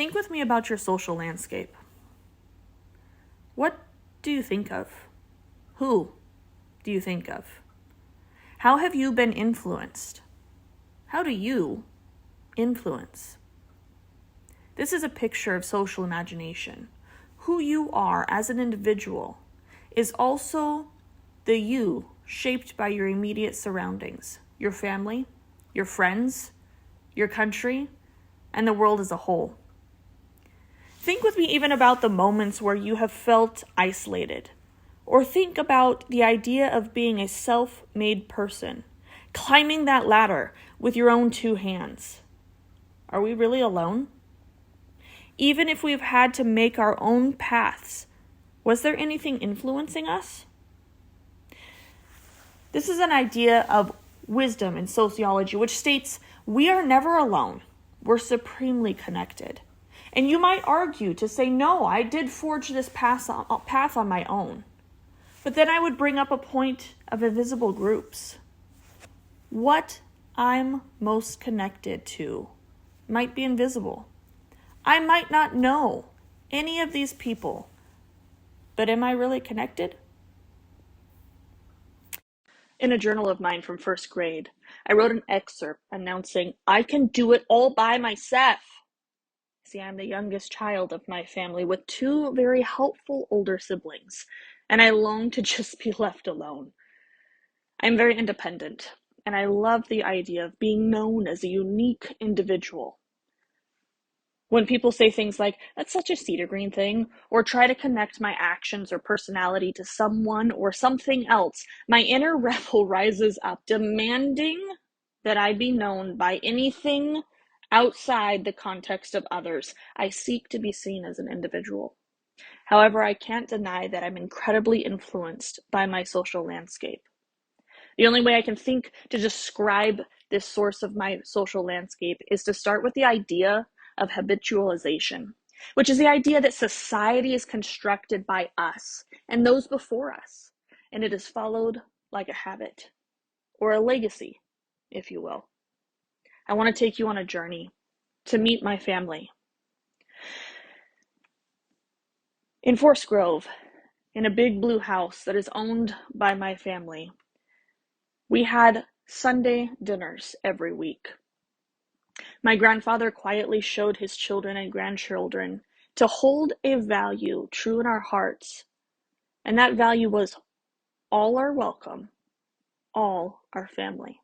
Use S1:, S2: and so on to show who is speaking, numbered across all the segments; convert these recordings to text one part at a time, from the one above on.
S1: Think with me about your social landscape. What do you think of? Who do you think of? How have you been influenced? How do you influence? This is a picture of social imagination. Who you are as an individual is also the you shaped by your immediate surroundings, your family, your friends, your country, and the world as a whole. Think with me even about the moments where you have felt isolated, or think about the idea of being a self-made person, climbing that ladder with your own two hands. Are we really alone? Even if we've had to make our own paths, was there anything influencing us? This is an idea of wisdom in sociology, which states we are never alone. We're supremely connected. And you might argue to say, no, I did forge this path on my own. But then I would bring up a point of invisible groups. What I'm most connected to might be invisible. I might not know any of these people, but am I really connected? In a journal of mine from first grade, I wrote an excerpt announcing, I can do it all by myself. See, I'm the youngest child of my family with two very helpful older siblings, and I long to just be left alone. I'm very independent, and I love the idea of being known as a unique individual. When people say things like, that's such a Cedar Green thing, or try to connect my actions or personality to someone or something else, my inner rebel rises up, demanding that I be known by anything outside the context of others. I seek to be seen as an individual. However, I can't deny that I'm incredibly influenced by my social landscape. The only way I can think to describe this source of my social landscape is to start with the idea of habitualization, which is the idea that society is constructed by us and those before us, and it is followed like a habit, or a legacy, if you will. I want to take you on a journey to meet my family. In Forest Grove, in a big blue house that is owned by my family, we had Sunday dinners every week. My grandfather quietly showed his children and grandchildren to hold a value true in our hearts, and that value was all are welcome, all are family.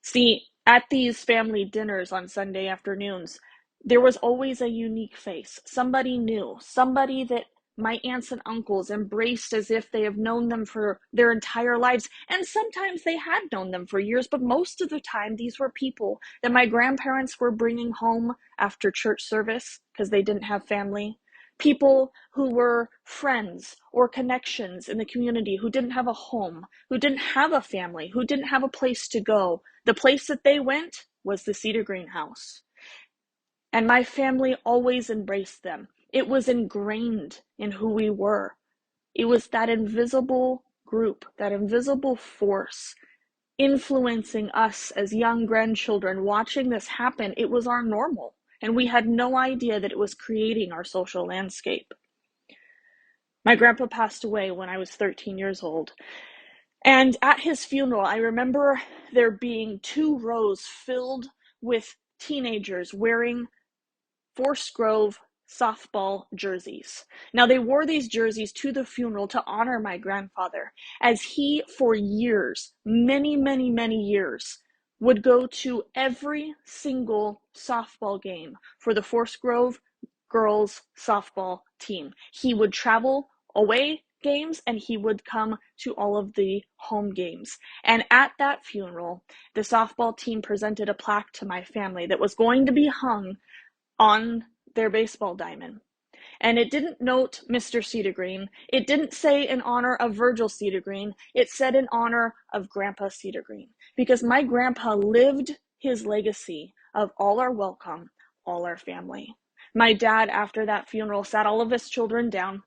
S1: See, at these family dinners on Sunday afternoons, there was always a unique face, somebody new, somebody that my aunts and uncles embraced as if they have known them for their entire lives. And sometimes they had known them for years, but most of the time, these were people that my grandparents were bringing home after church service because they didn't have family. People who were friends or connections in the community who didn't have a home, who didn't have a family, who didn't have a place to go. The place that they went was the Cedar Green house. And my family always embraced them. It was ingrained in who we were. It was that invisible group, that invisible force influencing us as young grandchildren, watching this happen. It was our normal, and we had no idea that it was creating our social landscape. My grandpa passed away when I was 13 years old. And at his funeral, I remember there being 2 rows filled with teenagers wearing Forest Grove softball jerseys. Now, they wore these jerseys to the funeral to honor my grandfather, as he, for years, many, many, many years, would go to every single softball game for the Forest Grove girls softball team. He would travel away games and he would come to all of the home games. And at that funeral, the softball team presented a plaque to my family that was going to be hung on their baseball diamond. And it didn't note Mr. Cedar Green. It didn't say in honor of Virgil Cedar Green. It said in honor of Grandpa Cedar Green. Because my grandpa lived his legacy of all are welcome, all are family. My dad, after that funeral, sat all of his children down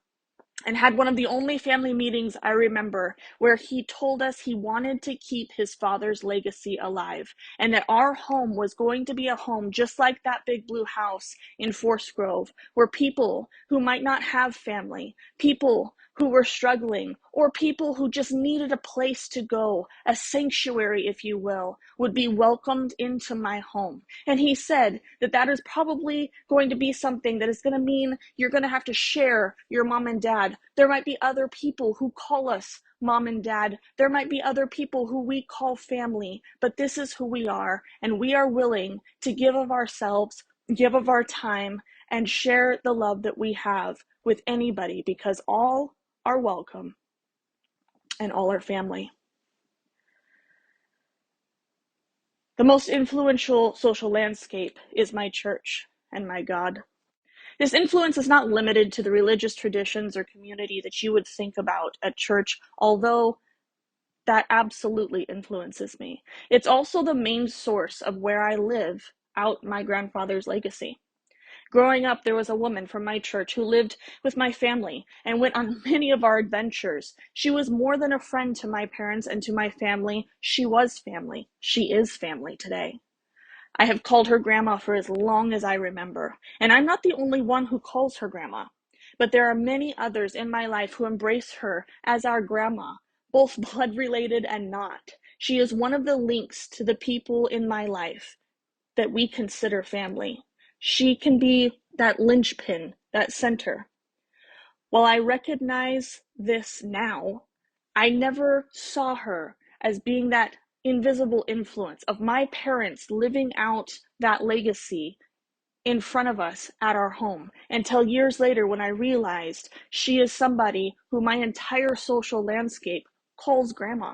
S1: and had one of the only family meetings I remember where he told us he wanted to keep his father's legacy alive, and that our home was going to be a home just like that big blue house in Forest Grove, where people who might not have family, people who were struggling, or people who just needed a place to go, a sanctuary, if you will, would be welcomed into my home. And he said that that is probably going to be something that is going to mean you're going to have to share your mom and dad. There might be other people who call us mom and dad. There might be other people who we call family, but this is who we are, and we are willing to give of ourselves, give of our time, and share the love that we have with anybody, because all are welcome and all are family. The most influential social landscape is my church and my God. This influence is not limited to the religious traditions or community that you would think about at church, although that absolutely influences me. It's also the main source of where I live out my grandfather's legacy. Growing up, there was a woman from my church who lived with my family and went on many of our adventures. She was more than a friend to my parents and to my family. She was family. She is family today. I have called her grandma for as long as I remember, and I'm not the only one who calls her grandma. But there are many others in my life who embrace her as our grandma, both blood related and not. She is one of the links to the people in my life that we consider family. She can be that linchpin, that center. While I recognize this now, I never saw her as being that invisible influence of my parents living out that legacy in front of us at our home until years later when I realized she is somebody who my entire social landscape calls grandma.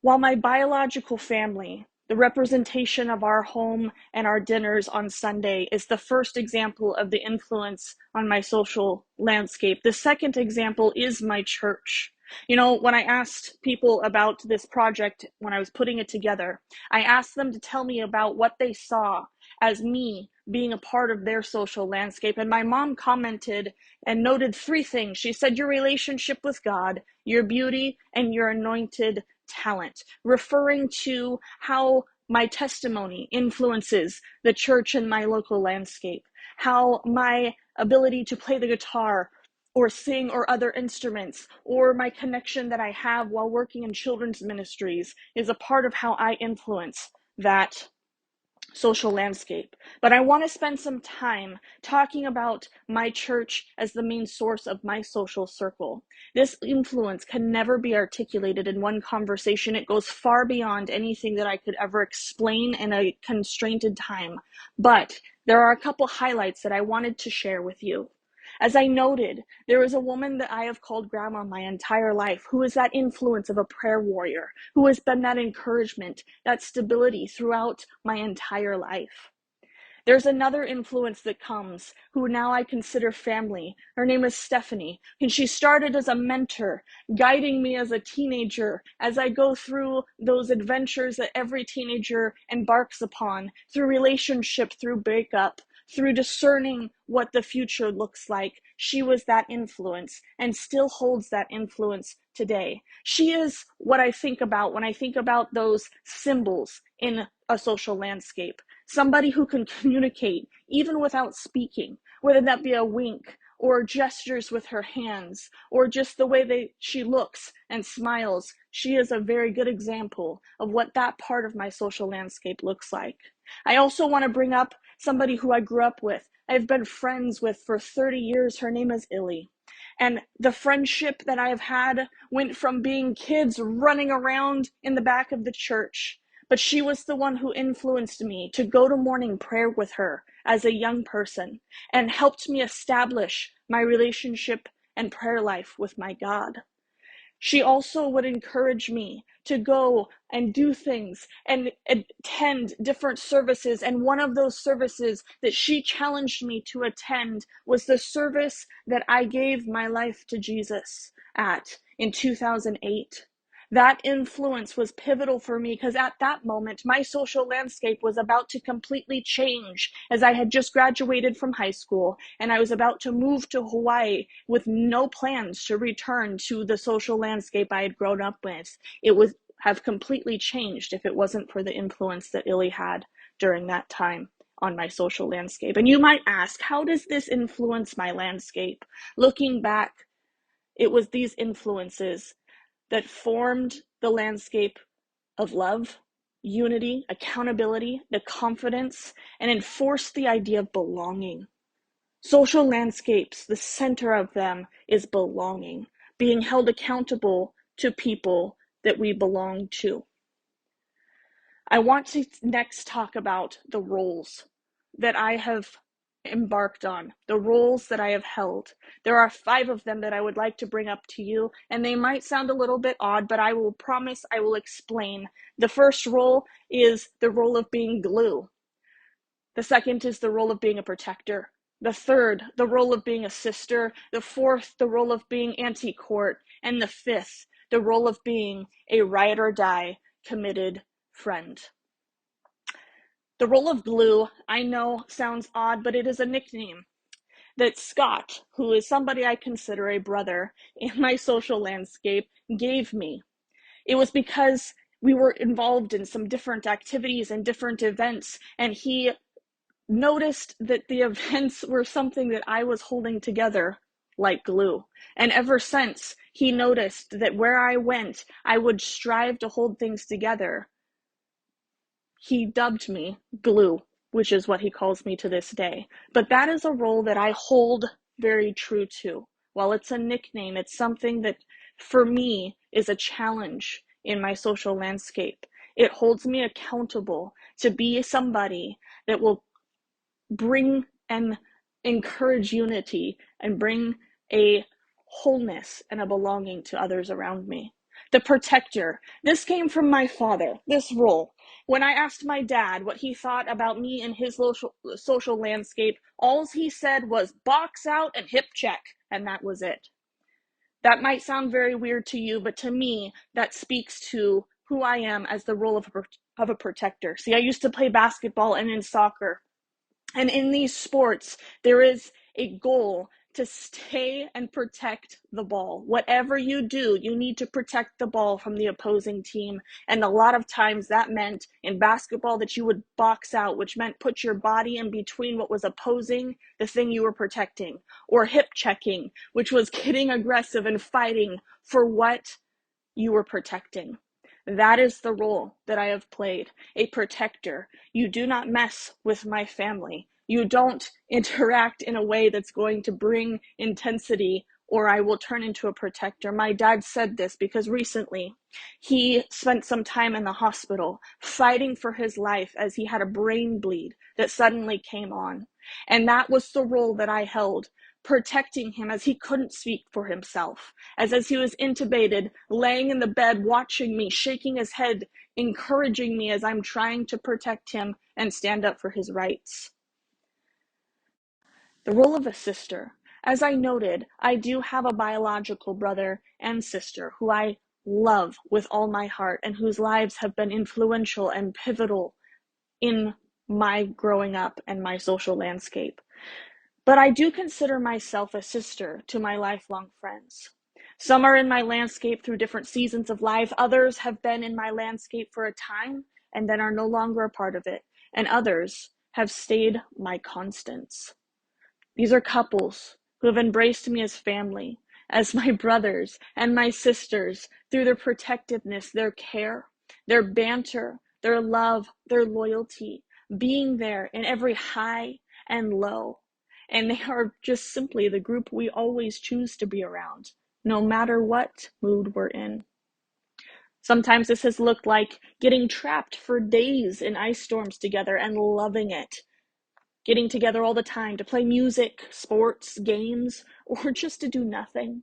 S1: While my biological family, the representation of our home and our dinners on Sunday, is the first example of the influence on my social landscape, the second example is my church. You know, when I asked people about this project, when I was putting it together, I asked them to tell me about what they saw as me being a part of their social landscape. And my mom commented and noted three things. She said, your relationship with God, your beauty, and your anointed talent, referring to how my testimony influences the church and my local landscape, how my ability to play the guitar or sing or other instruments, or my connection that I have while working in children's ministries is a part of how I influence that social landscape. But I want to spend some time talking about my church as the main source of my social circle. This influence can never be articulated in one conversation. It goes far beyond anything that I could ever explain in a constrained time. But there are a couple highlights that I wanted to share with you. As I noted, there is a woman that I have called grandma my entire life who is that influence of a prayer warrior, who has been that encouragement, that stability throughout my entire life. There's another influence that comes, who now I consider family. Her name is Stephanie, and she started as a mentor, guiding me as a teenager as I go through those adventures that every teenager embarks upon, through relationship, through breakup, through discerning what the future looks like. She was that influence and still holds that influence today. She is what I think about when I think about those symbols in a social landscape. Somebody who can communicate even without speaking, whether that be a wink or gestures with her hands or just the way she looks and smiles. She is a very good example of what that part of my social landscape looks like. I also want to bring up somebody who I grew up with. I've been friends with for 30 years. Her name is Illy. And the friendship that I have had went from being kids running around in the back of the church, but she was the one who influenced me to go to morning prayer with her as a young person and helped me establish my relationship and prayer life with my God. She also would encourage me to go and do things and attend different services. And one of those services that she challenged me to attend was the service that I gave my life to Jesus at in 2008. That influence was pivotal for me because at that moment, my social landscape was about to completely change as I had just graduated from high school and I was about to move to Hawaii with no plans to return to the social landscape I had grown up with. It would have completely changed if it wasn't for the influence that Illy had during that time on my social landscape. And you might ask, how does this influence my landscape? Looking back, it was these influences that formed the landscape of love, unity, accountability, the confidence, and enforced the idea of belonging. Social landscapes, the center of them is belonging, being held accountable to people that we belong to. I want to next talk about the roles that I have embarked on, the roles that I have held. There are 5 of them that I would like to bring up to you, and they might sound a little bit odd, but I will promise I will explain. The first role is the role of being glue. The second is the role of being a protector. The third, the role of being a sister. The fourth, the role of being anti-court. And the fifth, the role of being a ride or die committed friend. The role of glue, I know sounds odd, but it is a nickname that Scott, who is somebody I consider a brother in my social landscape, gave me. It was because we were involved in some different activities and different events, and he noticed that the events were something that I was holding together like glue. And ever since, he noticed that where I went, I would strive to hold things together. He dubbed me Glue, which is what he calls me to this day. But that is a role that I hold very true to. While it's a nickname, it's something that, for me, is a challenge in my social landscape. It holds me accountable to be somebody that will bring and encourage unity and bring a wholeness and a belonging to others around me. The protector. This came from my father, this role. When I asked my dad what he thought about me and his social landscape, all he said was box out and hip check, and that was it. That might sound very weird to you, but to me, that speaks to who I am as the role of a protector. See, I used to play basketball and in soccer. And in these sports, there is a goal to stay and protect the ball. Whatever you do, you need to protect the ball from the opposing team. And a lot of times that meant in basketball that you would box out, which meant put your body in between what was opposing the thing you were protecting. Or hip checking, which was getting aggressive and fighting for what you were protecting. That is the role that I have played, a protector. You do not mess with my family. You don't interact in a way that's going to bring intensity or I will turn into a protector. My dad said this because recently he spent some time in the hospital fighting for his life as he had a brain bleed that suddenly came on. And that was the role that I held, protecting him as he couldn't speak for himself, as he was intubated, laying in the bed, watching me, shaking his head, encouraging me as I'm trying to protect him and stand up for his rights. The role of a sister. As I noted, I do have a biological brother and sister who I love with all my heart and whose lives have been influential and pivotal in my growing up and my social landscape. But I do consider myself a sister to my lifelong friends. Some are in my landscape through different seasons of life. Others have been in my landscape for a time and then are no longer a part of it. And others have stayed my constants. These are couples who have embraced me as family, as my brothers and my sisters through their protectiveness, their care, their banter, their love, their loyalty, being there in every high and low. And they are just simply the group we always choose to be around, no matter what mood we're in. Sometimes this has looked like getting trapped for days in ice storms together and loving it. Getting together all the time to play music, sports, games, or just to do nothing.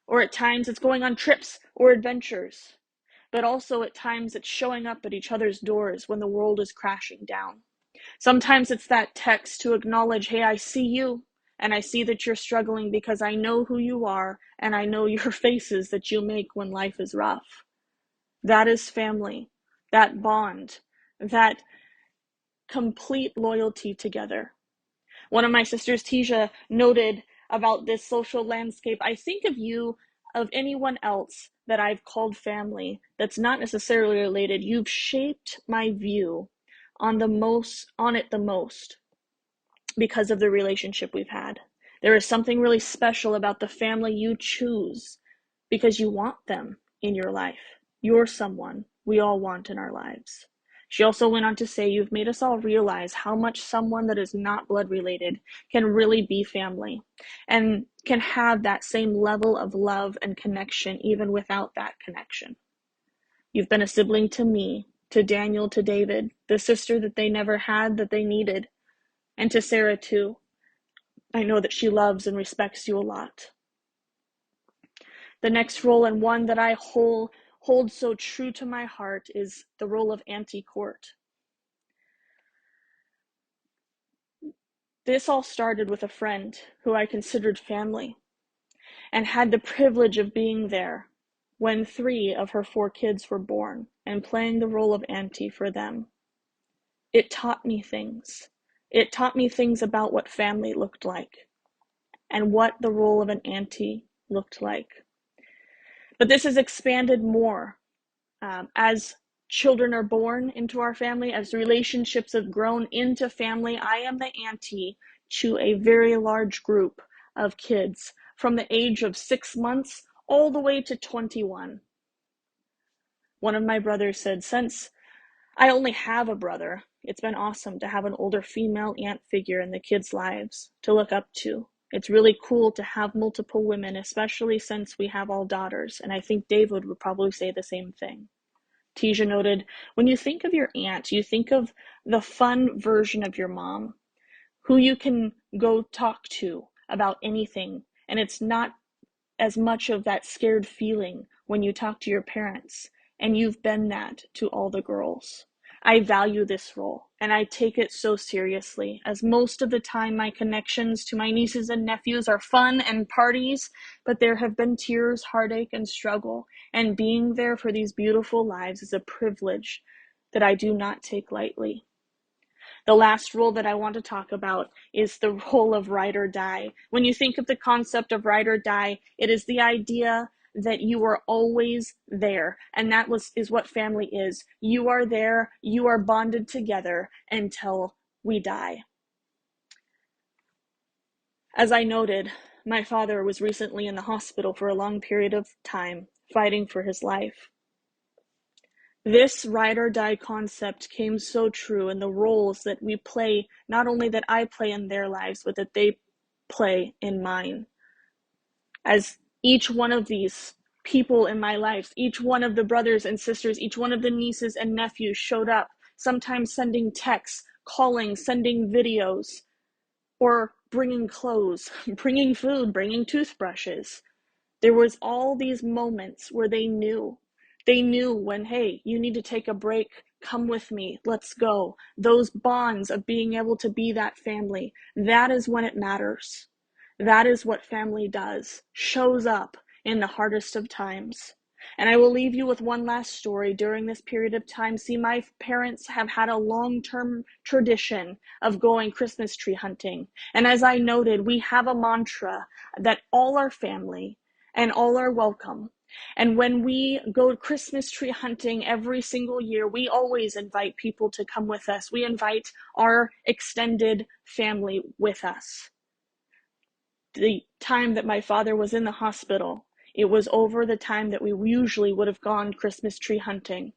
S1: Or at times it's going on trips or adventures. But also at times it's showing up at each other's doors when the world is crashing down. Sometimes it's that text to acknowledge, hey, I see you, and I see that you're struggling because I know who you are, and I know your faces that you make when life is rough. That is family, that bond, that complete loyalty together. One of my sisters, Tisha, noted about this social landscape. I think of you, of anyone else that I've called family that's not necessarily related. You've shaped my view on it the most because of the relationship we've had. There is something really special about the family you choose because you want them in your life. You're someone we all want in our lives. She also went on to say, you've made us all realize how much someone that is not blood related can really be family and can have that same level of love and connection even without that connection. You've been a sibling to me, to Daniel, to David, the sister that they never had that they needed, and to Sarah too. I know that she loves and respects you a lot. The next role, and one that I hold so true to my heart, is the role of Auntie Court. This all started with a friend who I considered family and had the privilege of being there when 3 of her 4 kids were born and playing the role of auntie for them. It taught me things. It taught me things about what family looked like and what the role of an auntie looked like. But this has expanded more as children are born into our family, as relationships have grown into family. I am the auntie to a very large group of kids from the age of 6 months all the way to 21. One of my brothers said, since I only have a brother, it's been awesome to have an older female aunt figure in the kids' lives to look up to. It's really cool to have multiple women, especially since we have all daughters, and I think David would probably say the same thing. Tisha noted, when you think of your aunt, you think of the fun version of your mom, who you can go talk to about anything, and it's not as much of that scared feeling when you talk to your parents, and you've been that to all the girls. I value this role, and I take it so seriously, as most of the time my connections to my nieces and nephews are fun and parties, but there have been tears, heartache, and struggle, and being there for these beautiful lives is a privilege that I do not take lightly. The last role that I want to talk about is the role of ride or die. When you think of the concept of ride or die, it is the idea that you are always there, and that is what family is. You are there, you are bonded together until we die. As I noted, my father was recently in the hospital for a long period of time, fighting for his life. This ride or die concept came so true in the roles that we play, not only that I play in their lives, but that they play in mine. As each one of these people in my life, each one of the brothers and sisters, each one of the nieces and nephews showed up, sometimes sending texts, calling, sending videos, or bringing clothes, bringing food, bringing toothbrushes. There was all these moments where they knew when, hey, you need to take a break, come with me, let's go. Those bonds of being able to be that family, that is when it matters. That is what family does, shows up in the hardest of times. And I will leave you with one last story. During this period of time, see, my parents have had a long-term tradition of going Christmas tree hunting. And as I noted, we have a mantra that all our family and all are welcome. And when we go Christmas tree hunting every single year, we always invite people to come with us. We invite our extended family with us. The time that my father was in the hospital, it was over the time that we usually would have gone Christmas tree hunting.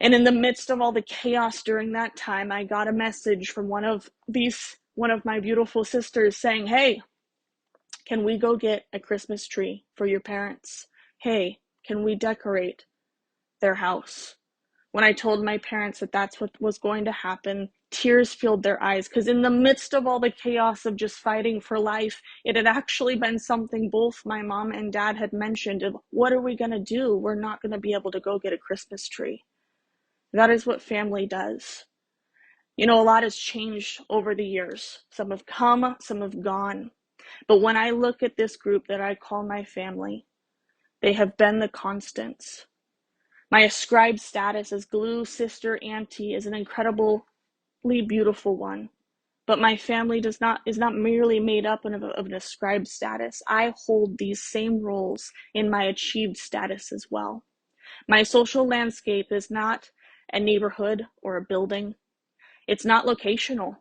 S1: And in the midst of all the chaos during that time, I got a message from one of my beautiful sisters saying, hey, can we go get a Christmas tree for your parents? Hey, can we decorate their house? When I told my parents that that's what was going to happen, tears filled their eyes, because in the midst of all the chaos of just fighting for life, it had actually been something both my mom and dad had mentioned of, what are we going to do? We're not going to be able to go get a Christmas tree. That is what family does. You know, a lot has changed over the years. Some have come, some have gone. But when I look at this group that I call my family, they have been the constants. My ascribed status as glue, sister, auntie is an incredibly beautiful one. But my family is not merely made up of an ascribed status. I hold these same roles in my achieved status as well. My social landscape is not a neighborhood or a building. It's not locational.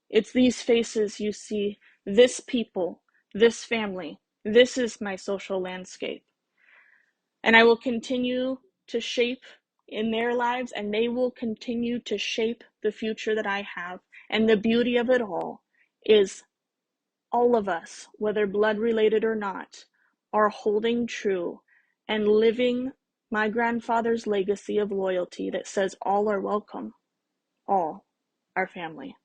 S1: It's these faces you see, this people, this family. This is my social landscape. And I will continue to shape in their lives, and they will continue to shape the future that I have. And the beauty of it all is all of us, whether blood related or not, are holding true and living my grandfather's legacy of loyalty that says all are welcome, all are family.